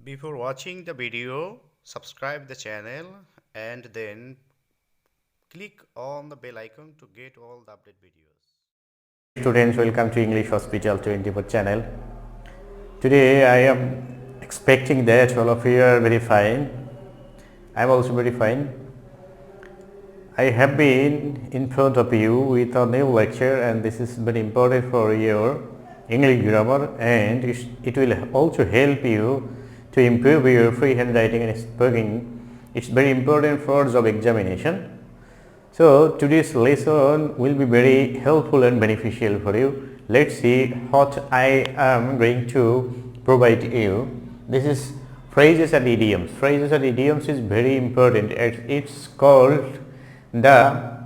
Before watching the video, subscribe the channel and then click on the bell icon to get all the update videos. Students, welcome to English Hospital 24 channel. Today I am expecting that all of you are very fine. I am also very fine. I have been in front of you with a new lecture, and this is very important for your English grammar, and it will also help you to improve your freehand writing and speaking. It's very important for job examination. So today's lesson will be very helpful and beneficial for you. Let's see what I am going to provide you. This is phrases and idioms. Phrases and idioms is very important. It's called the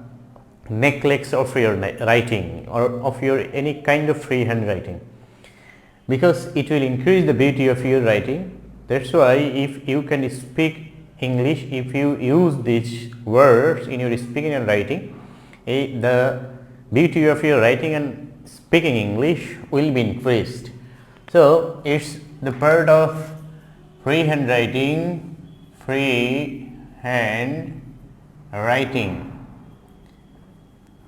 necklace of your writing or of your any kind of freehand writing, because it will increase the beauty of your writing. That's why if you can speak English, if you use these words in your speaking and writing, the beauty of your writing and speaking English will be increased. So it's the part of freehand writing, freehand writing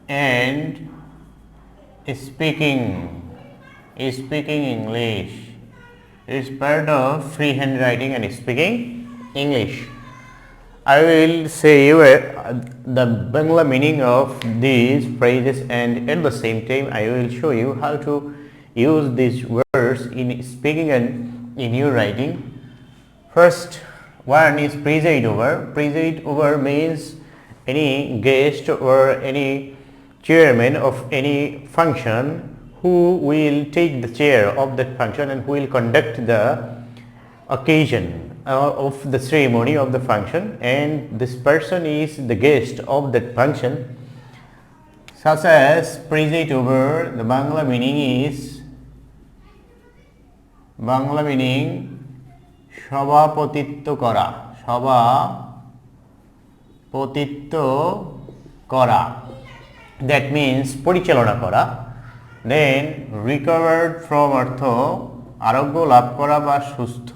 and speaking English. It's part of freehand writing and speaking English. I will say you the Bangla meaning of these phrases, and at the same time I will show you how to use these words in speaking and in your writing. First one is preside over. Preside over means any guest or any chairman of any function who will take the chair of that function and who will conduct the occasion of the ceremony of the function, and this person is the guest of that function. Such as preside over, the Bangla meaning is সভাপতিত্ব করা, that means পরিচালনা করা. Then recovered from অর্থ আরোগ্য লাভ করা বা সুস্থ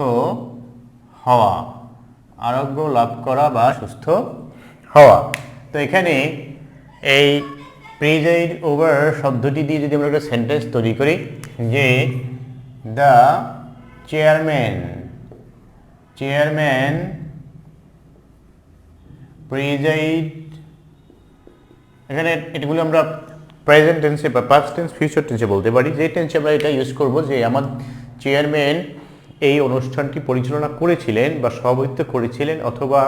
হওয়া, তো এখানে এই প্রিজাইড ওভার শব্দটি দিয়ে যদি আমরা একটা সেন্টেন্স তৈরি করি যে দ্য চেয়ারম্যান প্রিজাইড, এখানে এগুলো আমরা প্রেজেন্ট টেন্সে বা পাস্ট টেন্স, ফিউচার টেন্সে বলতে পারি। যে টেন্সে আমরা এটা ইউজ করব যে আমার চেয়ারম্যান এই অনুষ্ঠানটি পরিচালনা করেছিলেন বা সভাপতিত্ব করেছিলেন অথবা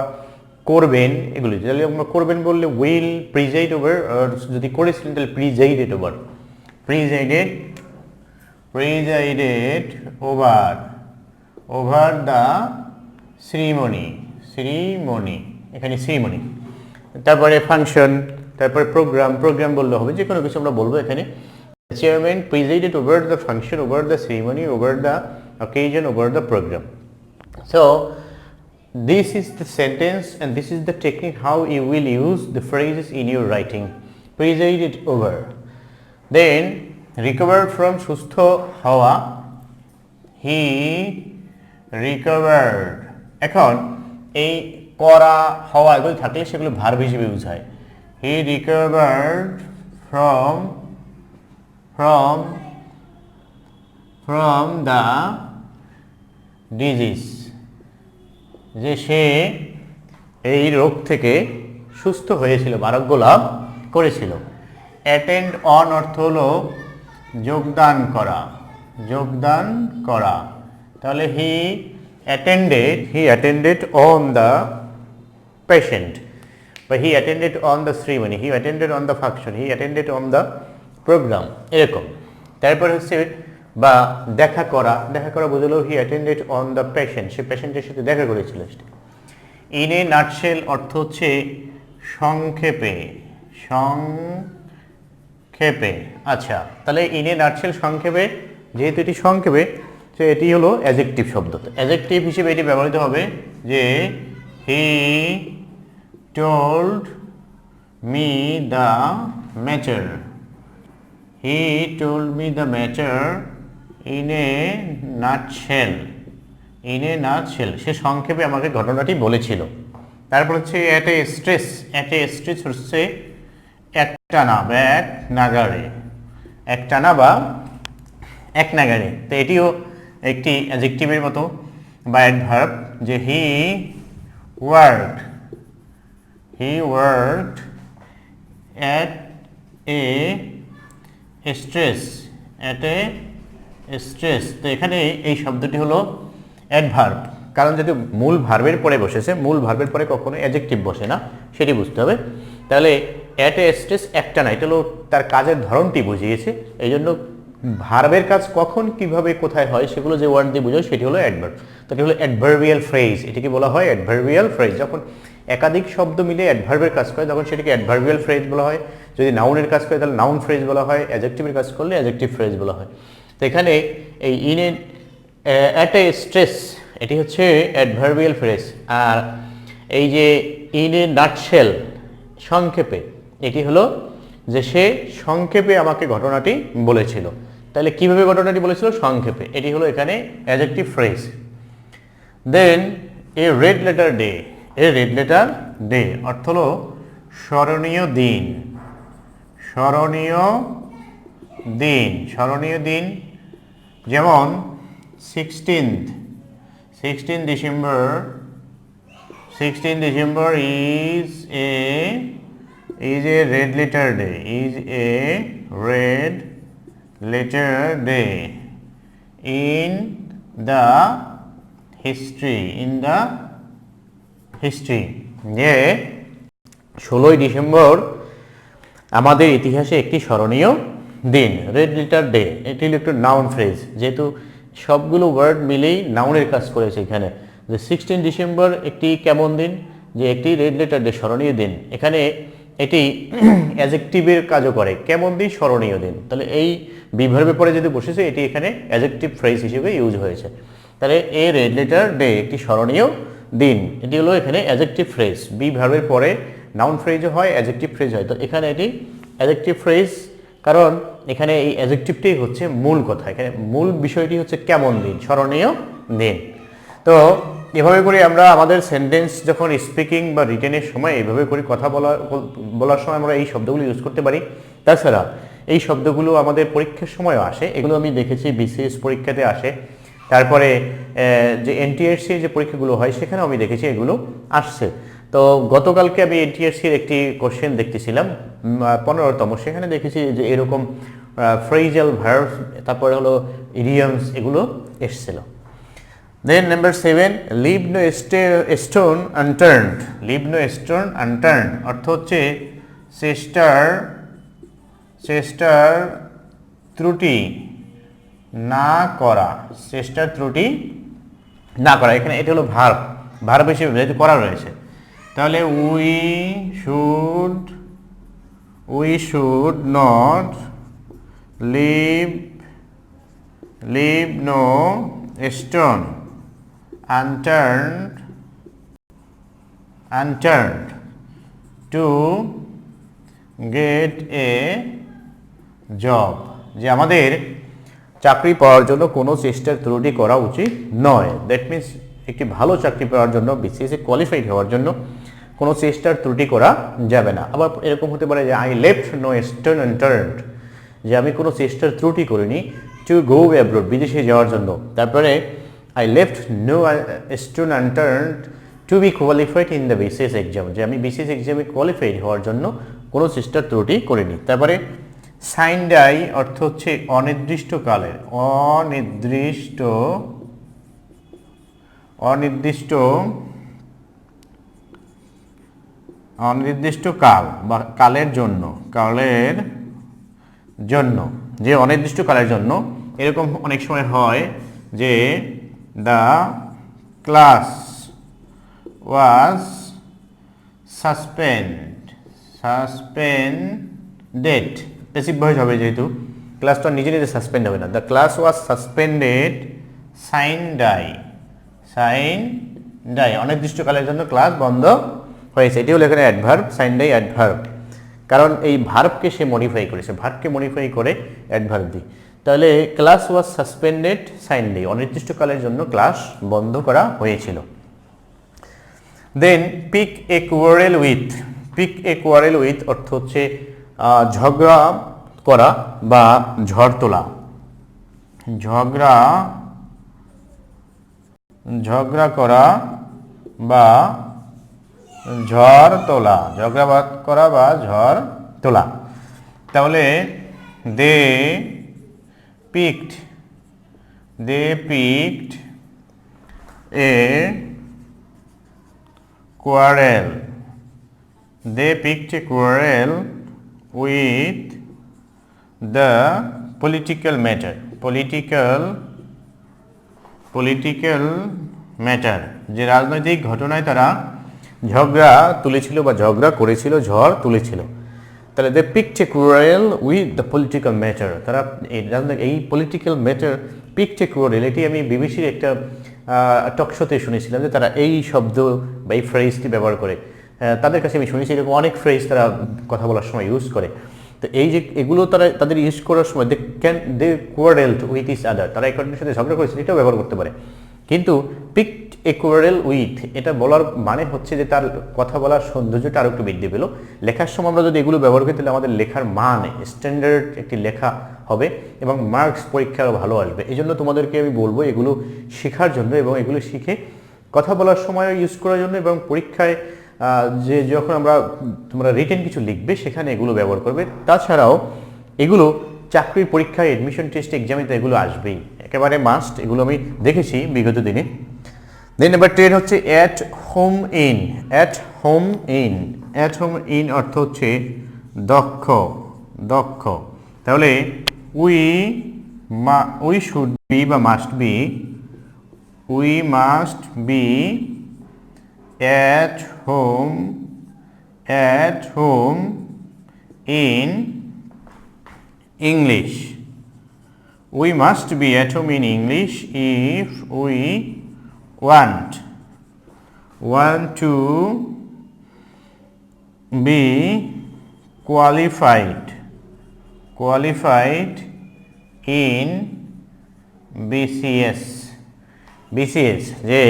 করবেন, এগুলি তাহলে আমরা করবেন বললে উইল প্রিজাইড ওভার, আর যদি করেছিলেন তাহলে প্রিজাইডেড ওভার দ্য সেরিমনি, এখানে সেরিমনি। তারপরে ফাংশন, তারপরে প্রোগ্রাম বললে হবে, যে কোনো কিছু আমরা বলবো এখানে। Chairman প্রিজাইডেড over the function, over the ceremony, over the occasion, over the program. So this is the sentence and this is the technique how you will use the phrases in your writing. Presided over. Then recovered from সুস্থ হওয়া, he recovered. এখন এই করা হওয়া এগুলো থাকলে সেগুলো verb হিসেবে ইউজ হয়। he recovered from the disease, যে সে এই রোগ থেকে সুস্থ হয়েছিল, আরোগ্য লাভ করেছিল। অ্যাটেন্ড অন অর্থ হলো যোগদান করা, তাহলে he attended on the patient, বা he attended on the ceremony, he attended on the function, he attended on the programme, এরকম। তারপর হচ্ছে বা দেখা করা বোঝালো he attended on the patient, সে পেশেন্টের সাথে দেখা করেছিল। ইন এ নাটশেল অর্থ হচ্ছে সংক্ষেপে। আচ্ছা, তাহলে ইন এ নাটশেল সংক্ষেপে, যেহেতু এটি সংক্ষেপে তো এটি হলো অ্যাডজেক্টিভ শব্দ। অ্যাডজেক্টিভ হিসেবে এটি ব্যবহৃত হবে যে he told me the matter, in a nutshell, in a nutshell, সে সংক্ষেপে আমাকে ঘটনাটি বলেছিল। তারপর হচ্ছে at a stress, at a stress হচ্ছে একটানা বা এক নাগাড়ে, একটানা বা এক নাগাড়ে। তো এটিও একটি অ্যাডজেক্টিভের মতো বা অ্যাডভার্ব, যে হি worked at a stress, at a stress. তো এখানে এই শব্দটি হলো অ্যাডভার্ব, কারণ যদি মূল ভার্বের পরে বসেছে, মূল ভার্বের পরে কখনো অ্যাডজেক্টিভ বসে না, সেটি বুঝতে হবে। তাহলে অ্যাট এ স্ট্রেস একটা না, এটা হলো তার কাজের ধরনটি বুঝিয়েছে। এই জন্য ভার্বের কাজ কখন কিভাবে কোথায় হয় সেগুলো যে ওয়ার্ড দিয়ে বোঝায় সেটি হলো অ্যাডভার্ব। তো এটি হলো অ্যাডভার্বিয়াল ফ্রেজ, এটিকে বলা হয় অ্যাডভার্বিয়াল ফ্রেজ। যখন একাধিক শব্দ মিলে অ্যাডভার্বের কাজ করে তখন সেটিকে অ্যাডভার্বিয়াল ফ্রেজ বলা হয়। যদি নাউনের কাজ করে তাহলে নাউন ফ্রেজ বলা হয়, অ্যাডজেক্টিভের কাজ করলে অ্যাডজেক্টিভ ফ্রেজ বলা হয়। তো এখানে এই in a at a stress, এটি হচ্ছে অ্যাডভার্বিয়াল ফ্রেজ। আর এই যে ইন এ নাটশেল, সংক্ষেপে, এটি হলো যে সে সংক্ষেপে আমাকে ঘটনাটি বলেছিল। তাহলে কিভাবে ঘটনাটি বলেছিল? সংক্ষেপে। এটি হলো এখানে adjective phrase. Then a red letter day, a red letter day অর্থ হলো স্মরণীয় দিন, স্মরণীয় দিন, স্মরণীয় দিন। যেমন 16 December, 16 December is a red letter day, is a red letter day in the history, in the history. যে 16ই ডিসেম্বর আমাদের ইতিহাসে একটি স্মরণীয় দিন, রেড লেটার ডে। এটি হলো একটু নাউন ফ্রেজ, যেহেতু সবগুলো ওয়ার্ড মিলেই নাউনের কাজ করেছে এখানে। যে 16 ডিসেম্বর একটি কেমন দিন? যে একটি রেড লেটার ডে, স্মরণীয় দিন। এখানে এটি অ্যাডজেক্টিভের কাজও করে, কেমন দিন, স্মরণীয় দিন। তাহলে এই বিভার্বের পরে যদি বসেছে এটি এখানে অ্যাডজেক্টিভ ফ্রেজ হিসেবে ইউজ হয়েছে। তাহলে এ রেড লেটার ডে, একটি স্মরণীয় দিন, এটি হলো এখানে অ্যাডজেক্টিভ ফ্রেজ। বি ভার্বের পরে নাউন ফ্রেজও হয়, অ্যাডজেক্টিভ ফ্রেজ হয়। তো এখানে এটি অ্যাডজেক্টিভ ফ্রেজ, কারণ এখানে এই অ্যাডজেক্টিভটাই হচ্ছে মূল কথা। এখানে মূল বিষয়টি হচ্ছে কেমন দিন, স্মরণীয় দিন। তো এভাবে করে আমরা আমাদের সেন্টেন্স যখন স্পিকিং বা রিটেনের সময় এইভাবে করে কথা বলার সময় আমরা এই শব্দগুলো ইউজ করতে পারি। তাছাড়া এই শব্দগুলো আমাদের পরীক্ষার সময়ও আসে, এগুলো আমি দেখেছি বিসিএস পরীক্ষাতে আসে। তারপরে যে এনটিআরসি যে পরীক্ষাগুলো হয় সেখানেও আমি দেখেছি এগুলো আসছে। তো গতকালকে আমি এনটিআরসির একটি কোশ্চেন দেখতেছিলাম 15তম, সেখানে দেখেছি যে এরকম ফ্রেজাল ভার্ব, তারপরে হলো ইডিয়মস, এগুলো এসছিল। Then number 7, leave no stone unturned, leave no stone unturned অর্থ হচ্ছে চেষ্টার ত্রুটি না করা, চেষ্টার ত্রুটি না করা। এখানে এটা হলো ভার্ব, ভার্ব হিসেবে যেহেতু করা রয়েছে, তাহলে we should not leave no stone unturned to get a job, যে আমাদের চাকরি পাওয়ার জন্য কোনো চেষ্টার ত্রুটি করা উচিত নয়। দ্যাট মিনস একটি ভালো চাকরি পাওয়ার জন্য, বিসিএস কোয়ালিফাইড হওয়ার জন্য কোনো চেষ্টার ত্রুটি করা যাবে না। আবার এরকম হতে পারে যে I left no stone unturned, যে আমি কোনো চেষ্টার ত্রুটি করিনি টু গো অ্যাব্রড, বিদেশে যাওয়ার জন্য। তারপরে I left no stone unturned to be qualified in the BCS exam, যে আমি বিসিএস এক্সামে কোয়ালিফাইড হওয়ার জন্য কোনো চেষ্টার ত্রুটি করিনি। তারপরে সাইন ডাই অর্থ হচ্ছে অনির্দিষ্টকালের, অনির্দিষ্ট কাল বা কালের জন্য, যে অনির্দিষ্ট কালের জন্য। এরকম অনেক সময় হয় যে the class was suspended, passive voice হবে, যেহেতু ক্লাস তো নিজে নিজে সাসপেন্ড হবে না। The class was suspended sine die, অনির্দিষ্টকালের জন্য ক্লাস বন্ধ হয়েছে। এটি হলো এখানে অ্যাডভার্ব, সাইন ডাই অ্যাডভার্ব, কারণ এই ভার্বকে সে মডিফাই করেছে, ভার্বকে মডিফাই করে অ্যাডভার্ব দিই। তাহলে ক্লাস ওয়াজ সাসপেন্ডেড সাইনলি, অনির্দিষ্টকালের জন্য ক্লাস বন্ধ করা হয়েছিল। Then pick a quarrel with, pick a quarrel with অর্থ হচ্ছে ঝগড়া করা বা ঝড় তোলা, ঝগড়া করা বা ঝড় তোলা, ঝগড়াবাদ করা বা ঝড় তোলা। তাহলে they picked a quarrel, they picked a quarrel with the political matter, যে রাজনৈতিক ঘটনায় তারা ঝগড়া তুলেছিল বা ঝগড়া করেছিল, ঝড় তুলেছিল। তাহলে they picked a quarrel with the political matter, তারা এই political matter picked a quarrel, এটি আমি বিবিসির একটা টক শোতে শুনেছিলাম যে তারা এই শব্দ বা এই ফ্রেজটি ব্যবহার করে। তাদের কাছে আমি শুনেছি এরকম অনেক ফ্রেজ তারা কথা বলার সময় ইউজ করে। তো এই যে এগুলো তারা তাদের ইউজ করার সময় দে কোয়ারেলড উইথ ইচ আদার, তারা এক অন্যের সাথে ঝগড়া করেছে, এটাও ব্যবহার করতে পারে। কিন্তু পিকড এ কোয়ারেল উইথ এটা বলার মানে হচ্ছে যে তার কথা বলার সৌন্দর্যটা আরও একটু বৃদ্ধি পেল। লেখার সময় আমরা যদি এগুলো ব্যবহার করি তাহলে আমাদের লেখার মান স্ট্যান্ডার্ড একটি লেখা হবে এবং মার্কস পরীক্ষারও ভালো আসবে। এই জন্য তোমাদেরকে আমি বলবো এগুলো শেখার জন্য এবং এগুলো শিখে কথা বলার সময় ইউজ করার জন্য, এবং পরীক্ষায় যে যখন তোমরা রিটেন কিছু লিখবে সেখানে এগুলো ব্যবহার করবে। তাছাড়াও এগুলো চাকরির পরীক্ষায় অ্যাডমিশন টেস্ট এক্সামে তো এগুলো আসবেই, একেবারে মাস্ট, এগুলো আমি দেখেছি বিগত দিনে। দেন নাম্বার 10 হচ্ছে at home in, at home in অর্থ হচ্ছে দক্ষ। তাহলে উই শুড বি বা must be at home in English. We must be at home in English if we want to be qualified in BCS, যে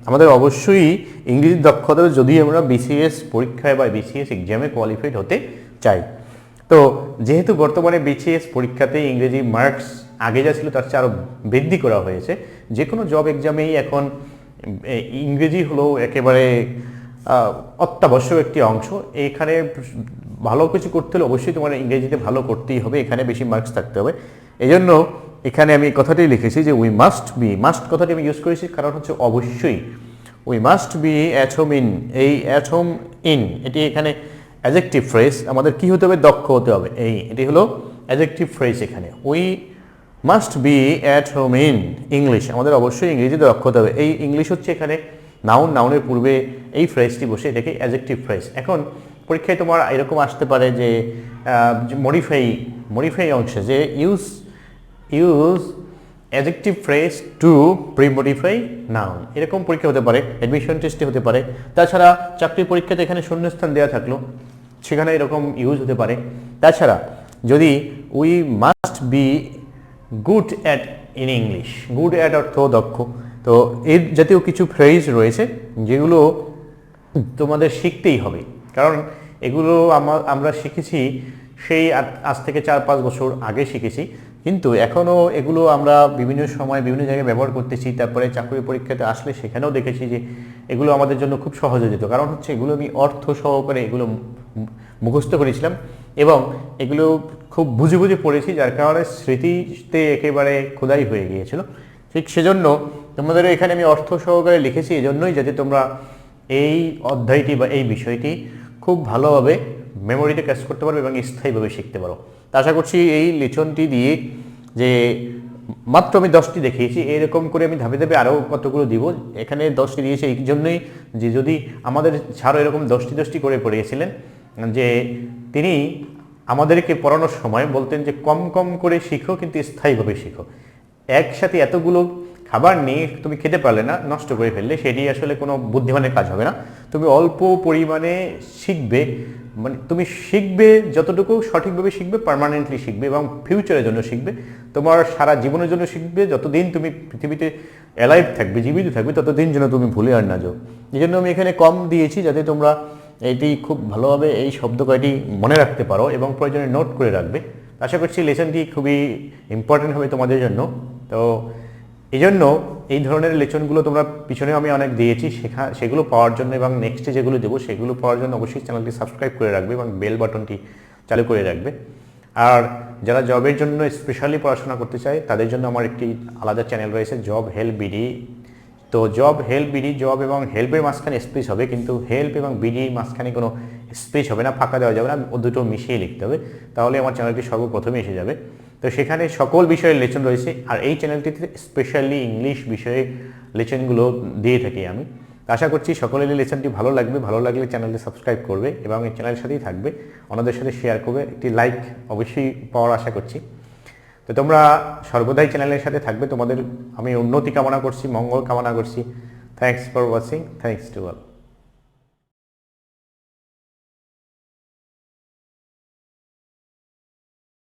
আমাদের অবশ্যই ইংরেজি দক্ষতা যদি আমরা বিসিএস পরীক্ষায় বা বিসিএস এক্সামে কোয়ালিফাইড হতে চাই। তো যেহেতু বর্তমানে বিসিএস পরীক্ষাতে ইংরেজি মার্কস আগে যা ছিল তার চেয়ে আরও বৃদ্ধি করা হয়েছে, যে কোনো জব এক্সামেই এখন ইংরেজি হলো একেবারে অত্যাবশ্যক একটি অংশ। এখানে ভালো কিছু করতে হলে অবশ্যই তোমার ইংরেজিতে ভালো করতেই হবে, এখানে বেশি মার্কস থাকতে হবে। এই জন্য এখানে আমি কথাটাই লিখেছি যে উই মাস্ট কথাটি আমি ইউজ করেছি কারণ হচ্ছে অবশ্যই। We must be at home in, এই অ্যাট হোম ইন এটি এখানে অ্যাডজেক্টিভ ফ্রেজ, আমাদের কি হতে হবে, দক্ষ হতে হবে, এটি হলো অ্যাডজেক্টিভ ফ্রেজ। এখানে we must be at home in English, আমাদের অবশ্যই ইংরেজিতে দক্ষ হতে হবে। এই ইংলিশ হচ্ছে এখানে নাউনের পূর্বে এই ফ্রেজটি বসে, এটাকে অ্যাডজেক্টিভ ফ্রেজ। এখন পরীক্ষায় তোমার এরকম আসতে পারে যে মডিফাই অংশে যে use adjective phrase to premodify noun, এরকম পরীক্ষা হতে পারে, অ্যাডমিশন টেস্টে হতে পারে। তাছাড়া চাকরি পরীক্ষাতে এখানে শূন্যস্থান দেওয়া থাকলো সেখানে এরকম ইউজ হতে পারে। তাছাড়া যদি we must be good at in English, good at অর্থ দক্ষ, তো এর জাতীয় কিছু ফ্রেজ রয়েছে যেগুলো তোমাদের শিখতেই হবে, কারণ এগুলো আমরা শিখেছি সেই আজ থেকে 4-5 বছর আগে শিখেছি, কিন্তু এখনও এগুলো আমরা বিভিন্ন সময় বিভিন্ন জায়গায় ব্যবহার করতেছি। তারপরে চাকরি পরীক্ষাতে আসলে সেখানেও দেখেছি যে এগুলো আমাদের জন্য খুব সহজ হয়ে যেত, কারণ হচ্ছে এগুলো আমি অর্থ সহকারে এগুলো মুখস্থ করেছিলাম এবং এগুলো খুব বুঝে পড়েছি, যার কারণে স্মৃতিতে একেবারে খোদাই হয়ে গিয়েছিল। ঠিক সেজন্য তোমাদের এখানে আমি অর্থ সহকারে লিখেছি, এজন্যই যাতে তোমরা এই অধ্যায়টি বা এই বিষয়টি খুব ভালোভাবে মেমোরিতে ক্যাচ করতে পারো এবং স্থায়ীভাবে শিখতে পারো। তা আশা করছি এই লেসনটি দিয়ে, যে মাত্র আমি 10টি দেখিয়েছি, এরকম করে আমি ধাপে ধাপে আরও কতগুলো দিব। এখানে 10টি দিয়েছি এই জন্যই যে যদি আমাদের ছাড়ও এরকম 10টি করে পড়িয়েছিলেন, যে তিনি আমাদেরকে পড়ানোর সময় বলতেন যে কম করে শিখো কিন্তু স্থায়ীভাবে শিখো। একসাথে এতগুলো খাবার নিয়ে তুমি খেতে পারলে না, নষ্ট করে ফেললে সেটি আসলে কোনো বুদ্ধিমানের কাজ হবে না। তো তুমি অল্প পরিমাণে শিখবে, মানে তুমি শিখবে যতটুকু সঠিকভাবে শিখবে, পার্মানেন্টলি শিখবে এবং ফিউচারের জন্য শিখবে, তোমার সারা জীবনের জন্য শিখবে। যতদিন তুমি পৃথিবীতে অ্যালাইভ থাকবে, জীবিত থাকবে, ততদিন যেন তুমি ভুলে আর না যাও। এই জন্য আমি এখানে কম দিয়েছি, যাতে তোমরা এটি খুব ভালোভাবে এই শব্দ কয়টি মনে রাখতে পারো এবং প্রয়োজনে নোট করে রাখবে। আশা করছি লেসনটি খুবই ইম্পর্টেন্ট হবে তোমাদের জন্য। তো এই জন্য এই ধরনের লেসনগুলো তোমরা পিছনে আমি অনেক দিয়েছি, সেগুলো পাওয়ার জন্য এবং নেক্সটে যেগুলো দেবো সেগুলো পাওয়ার জন্য অবশ্যই চ্যানেলটি সাবস্ক্রাইব করে রাখবে এবং বেল বাটনটি চালু করে রাখবে। আর যারা জবের জন্য স্পেশালি পড়াশোনা করতে চায় তাদের জন্য আমার একটি আলাদা চ্যানেল রয়েছে, জব হেল্প বিডি। তো জব হেল্প বিডি, জব এবং হেল্পের মাঝখানে স্পেস হবে, কিন্তু হেল্প এবং বিডি মাঝখানে কোনো স্পেস হবে না, ফাঁকা দেওয়া যাবে না, ও দুটো মিশিয়ে লিখতে হবে, তাহলে আমার চ্যানেলটি সর্বপ্রথমে এসে যাবে। তো সেখানে সকল বিষয়ের লেসন রয়েছে, আর এই চ্যানেলটিতে স্পেশালি ইংলিশ বিষয়ে লেসনগুলো দিয়ে থাকি আমি। আশা করছি সকলেরই লেসনটি ভালো লাগবে। ভালো লাগলে চ্যানেলটি সাবস্ক্রাইব করবে এবং এই চ্যানেলের সাথেই থাকবে, অন্যদের সাথে শেয়ার করবে, একটি লাইক অবশ্যই পাওয়ার আশা করছি। তো তোমরা সর্বদাই চ্যানেলের সাথে থাকবে, তোমাদের আমি উন্নতি কামনা করছি, মঙ্গল কামনা করছি। Thanks for watching, thanks to all.